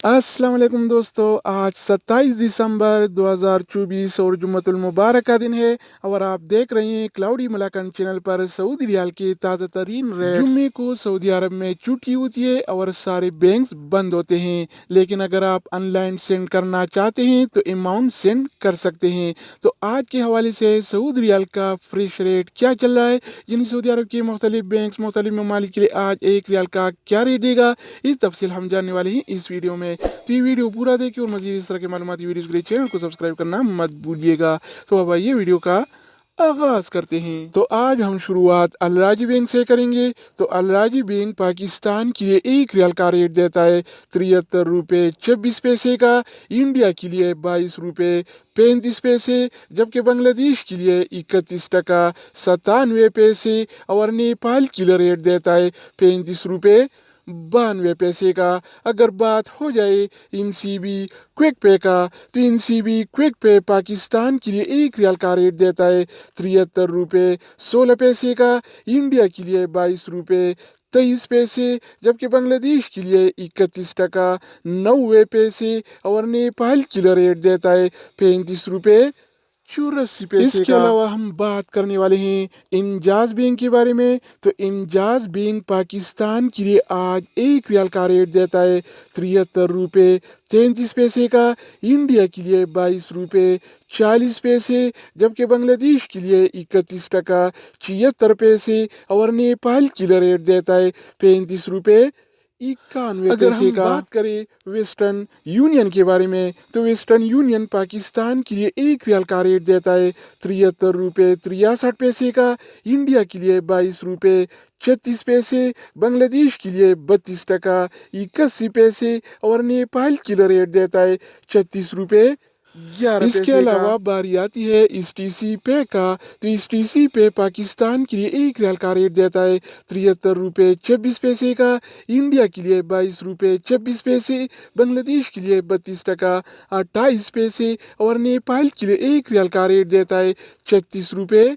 अस्सलाम वालेकुम दोस्तों, आज 27 दिसंबर 2024 और जुम्मतुल मुबारक का दिन है और आप देख रहे हैं क्लाउडी मलाकन चैनल पर सऊदी रियाल के ताज़ा तरीन रेट्स। जुम्मे को सऊदी अरब में छुट्टी होती है और सारे बैंक्स बंद होते हैं, लेकिन अगर आप ऑनलाइन सेंड करना चाहते हैं तो अमाउंट सेंड कर सकते हैं। तो आज के हवाले से सऊदी रियाल का फ्रेश रेट क्या चल रहा है, यानी सऊदी अरब के मुख्तलिफ बैंक मुख्तलिफ ममालिक के लिए आज एक रियाल का क्या रेट देगा, इस तफसील हम जानने वाले हैं इस वीडियो में। तो ये वीडियो पूरा देखिए और मज़ीद इस तरह के मालूमाती वीडियोस के लिए चैनल को सब्सक्राइब करना मत भूलिएगा। तो अब आइए वीडियो का आगाज करते हैं। तो आज हम शुरुआत अल राजी बैंक से करेंगे। तो अल राजी बैंक पाकिस्तान के लिए एक रियाल का रेट देता है 73 रुपये 26 पैसे का, इंडिया के लिए 22 रुपये 35 पैसे, जबकि बांग्लादेश के लिए 31 टका 97 पैसे और नेपाल के लिए रेट देता है 35 रुपये 92 पैसे का। अगर बात हो जाए इनसीबी क्विक पे का, तो इनसीबी क्विक पे पाकिस्तान के लिए एक रियाल का रेट देता है 73 रुपये 16 पैसे का, इंडिया के लिए 22 रुपये 23 पैसे, जबकि बांग्लादेश के लिए 31 टका 90 पैसे और नेपाल के लिए रेट देता है 35 रुपये 84 पैसे का। इसके अलावा हम बात करने वाले हैं इंजाज बैंक के बारे में। तो इंजाज बैंक पाकिस्तान के लिए आज एक रियाल का रेट देता है 73 रुपये 33 पैसे का, इंडिया के लिए 22 रुपये 40 पैसे, जबकि बांग्लादेश के लिए 31 टका 76 पैसे और नेपाल के लिए रेट देता है 35 रुपये 91 पैसे का। अगर हम बात करें वेस्टर्न यूनियन के बारे में, तो वेस्टर्न यूनियन पाकिस्तान के लिए एक रियाल का रेट देता है 73 रुपये 63 पैसे का, इंडिया के लिए 22 रुपये 36 पैसे, बांग्लादेश के लिए 32 टका 81 पैसे और नेपाल के लिए रेट देता है 36 रुपये 11 पैसे। इसके अलावा बारी आती है STC पे का। तो STC पे पाकिस्तान के लिए एक रियाल का रेट देता है 73 रुपये 26 पैसे का, इंडिया के लिए 22 रुपये 26 पैसे, बांग्लादेश के लिए 32 टका 28 पैसे और नेपाल के लिए एक रियाल का रेट देता है 36 रुपये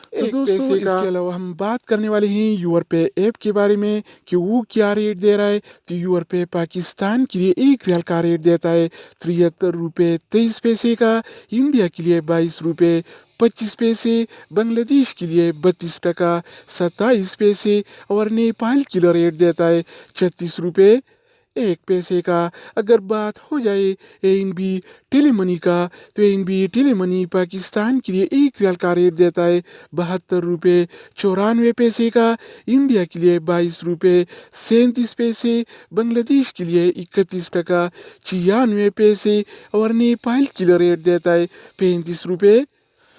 तो दोस्तों इसके अलावा हम बात करने वाले हैं यूर पे ऐप के बारे में कि वो क्या रेट दे रहा है। तो यूर पे पाकिस्तान के लिए एक रियाल का रेट देता है 73 रुपये 23 पैसे का, इंडिया के लिए 22 रुपये 25 पैसे, बांग्लादेश के लिए 32 टका 27 पैसे और नेपाल के लिए रेट देता है 36 रुपये 1 पैसे का। अगर बात हो जाए ANB टेलीमनी का, तो ANB टेलीमनी पाकिस्तान के लिए एक रियाल का रेट देता है 72 रुपये 94 पैसे का, इंडिया के लिए 22 रुपये 37 पैसे, बांग्लादेश के लिए 31 टका 96 पैसे और नेपाल के लिए रेट देता है 35 रुपये।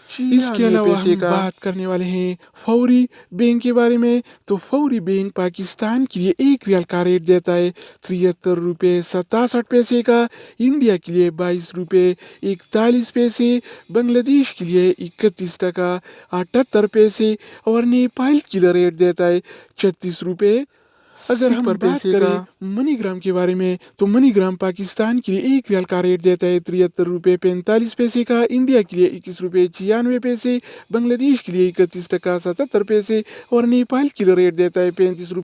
इसके अलावा हम बात करने वाले हैं फौरी बैंक के बारे में। तो फौरी बैंक पाकिस्तान के लिए एक रियाल का रेट देता है 73 रुपये 67 पैसे का, इंडिया के लिए 22 रुपये 41 पैसे, बांग्लादेश के लिए 31 टका 78 पैसे और नेपाल के लिए रेट देता है 36 रुपये। अगर हम बात करें मनीग्राम के बारे में, तो मनीग्राम पाकिस्तान के लिए एक रियाल का रेट देता है 73 रुपये 45 पैसे का, इंडिया के लिए 21 रुपये 96 पैसे, बांग्लादेश के लिए 31 टका 77 पैसे और नेपाल के लिए रेट देता है 35 रुपये